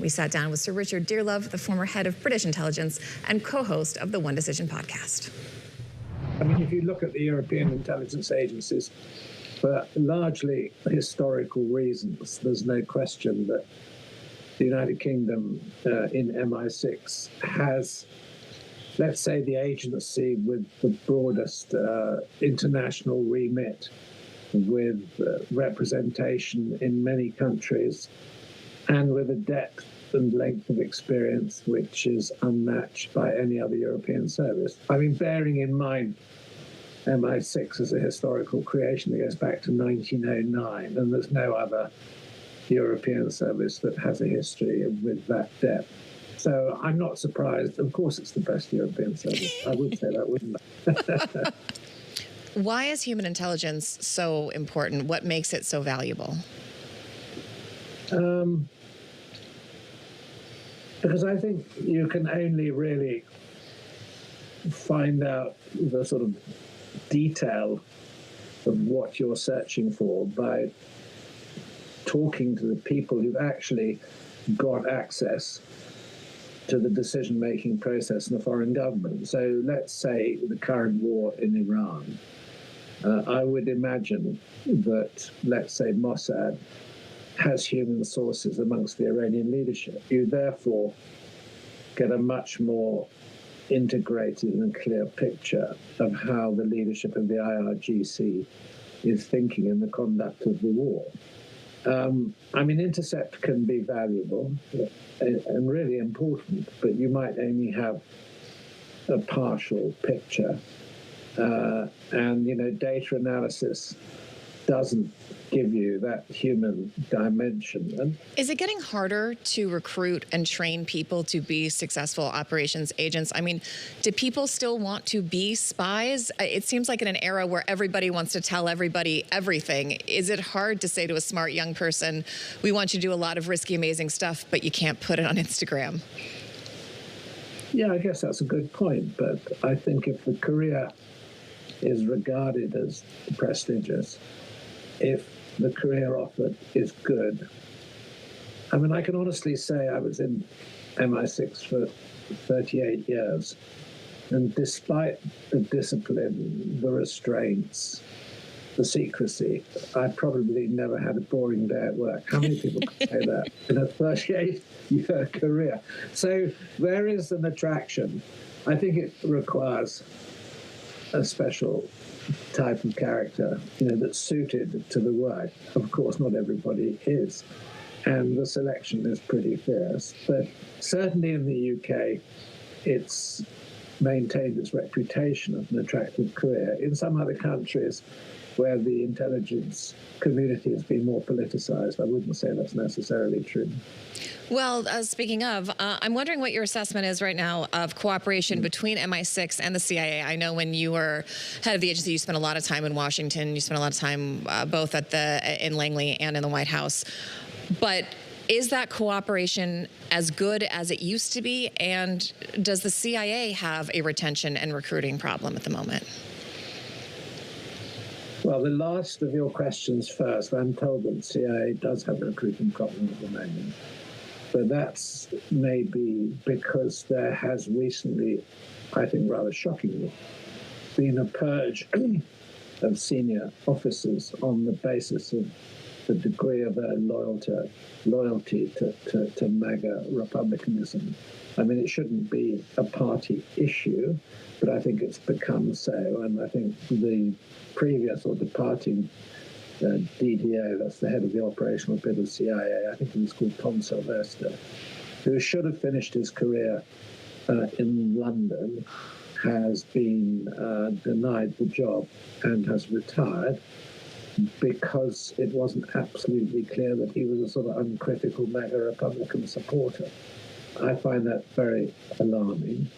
We sat down with Sir Richard Dearlove, the former head of British intelligence and co-host of the One Decision podcast. I mean, if you look at the European intelligence agencies, for largely historical reasons, there's no question that the United Kingdom in MI6 has, let's say, the agency with the broadest international remit, with representation in many countries, and with a depth and length of experience which is unmatched by any other European service. I mean, bearing in mind MI6 is a historical creation that goes back to 1909, and there's no other European service that has a history with that depth. So I'm not surprised. Of course, it's the best European service. I would say that, wouldn't I? Why is human intelligence so important? What makes it so valuable? Because I think you can only really find out the sort of detail of what you're searching for by talking to the people who've actually got access to the decision-making process in a foreign government. So let's say the current war in Iran. I would imagine that, let's say, Mossad has human sources amongst the Iranian leadership. You therefore get a much more integrated and clear picture of how the leadership of the IRGC is thinking in the conduct of the war. I mean, intercept can be valuable and really important, but you might only have a partial picture. And, you know, data analysis doesn't give you that human dimension. And is it getting harder to recruit and train people to be successful operations agents? I mean, do people still want to be spies? It seems like in an era where everybody wants to tell everybody everything, is it hard to say to a smart young person, we want you to do a lot of risky, amazing stuff, but you can't put it on Instagram? Yeah, I guess that's a good point. But I think if the career is regarded as prestigious, if the career offered is good. I mean, I can honestly say I was in MI6 for 38 years, and despite the discipline, the restraints, the secrecy, I probably never had a boring day at work. How many people can say that in a 38-year career? So there is an attraction. I think it requires a special type of character, you know, that's suited to the work. Of course, not everybody is, and the selection is pretty fierce. But certainly in the UK, it's maintained its reputation of an attractive career. In some other countries where the intelligence community has been more politicized, I wouldn't say that's necessarily true. Well, speaking of, I'm wondering what your assessment is right now of cooperation between MI6 and the CIA. I know when you were head of the agency, you spent a lot of time in Washington. You spent a lot of time both in Langley and in the White House. But is that cooperation as good as it used to be? And does the CIA have a retention and recruiting problem at the moment? Well, the last of your questions first. I'm told that the CIA does have a recruiting problem at the moment. But that's maybe because there has recently, I think rather shockingly, been a purge of senior officers on the basis of the degree of their loyalty to MAGA republicanism. I mean, it shouldn't be a party issue, but I think it's become so. And I think the previous or departing DDO, that's the head of the operational bit of CIA, I think he was called Tom Sylvester, who should have finished his career in London, has been denied the job and has retired because it wasn't absolutely clear that he was a sort of uncritical MAGA Republican supporter. I find that very alarming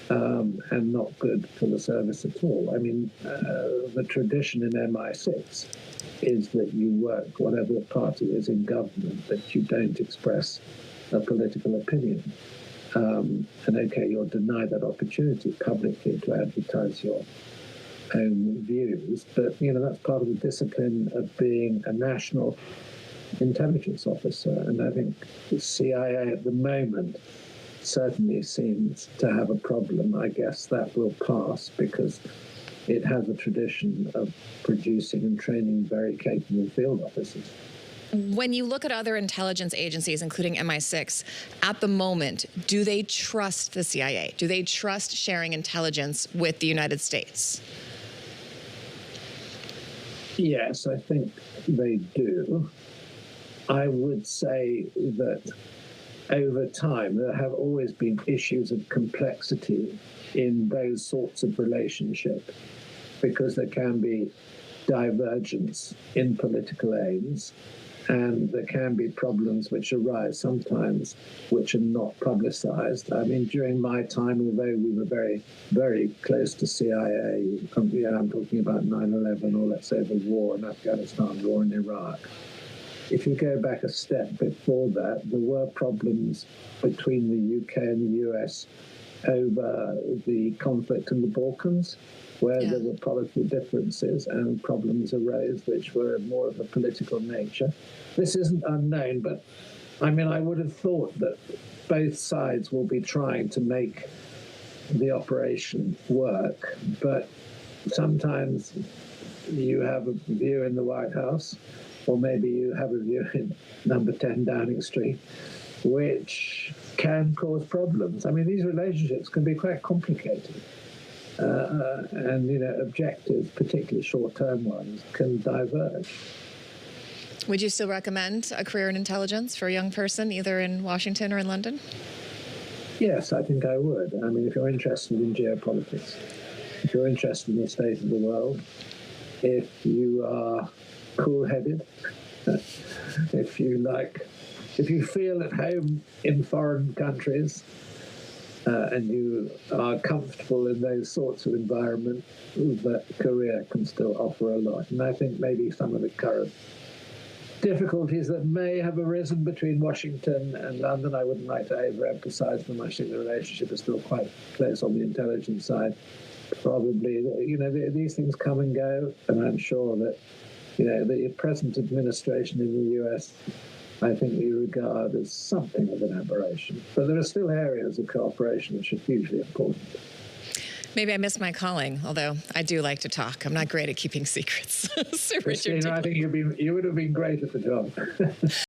and not good for the service at all. I mean, the tradition in MI6 is that you work, whatever the party is in government, that you don't express a political opinion. And okay, you're denied that opportunity publicly to advertise your own views, but you know that's part of the discipline of being a national intelligence officer. And I think the CIA at the moment certainly seems to have a problem. I guess that will pass because it has a tradition of producing and training very capable field officers. When you look at other intelligence agencies, including MI6, at the moment, do they trust the CIA? Do they trust sharing intelligence with the United States? Yes, I think they do. I would say that over time, there have always been issues of complexity in those sorts of relationships because there can be divergence in political aims, and there can be problems which arise sometimes which are not publicized. I mean, during my time, although we were very, very close to CIA, I'm talking about 9/11 or let's say the war in Afghanistan, war in Iraq. If you go back a step before that, there were problems between the UK and the US over the conflict in the Balkans, where there were policy differences and problems arose which were more of a political nature. This isn't unknown, but I mean, I would have thought that both sides will be trying to make the operation work, but sometimes you have a view in the White House, or maybe you have a view in number 10 Downing Street, which can cause problems. I mean, these relationships can be quite complicated. And, objectives, particularly short-term ones, can diverge. Would you still recommend a career in intelligence for a young person, either in Washington or in London? Yes, I think I would. I mean, if you're interested in geopolitics, if you're interested in the state of the world, if you are cool-headed, if you feel at home in foreign countries, and you are comfortable in those sorts of environments, that career can still offer a lot. And I think maybe some of the current difficulties that may have arisen between Washington and London, I wouldn't like to overemphasize them. I think the relationship is still quite close on the intelligence side. Probably, these things come and go, and I'm sure that, the present administration in the US, I think we regard as something of an aberration. But there are still areas of cooperation which are hugely important. Maybe I missed my calling, although I do like to talk. I'm not great at keeping secrets. Sir Christina, Richard, I think you would have been great at the job.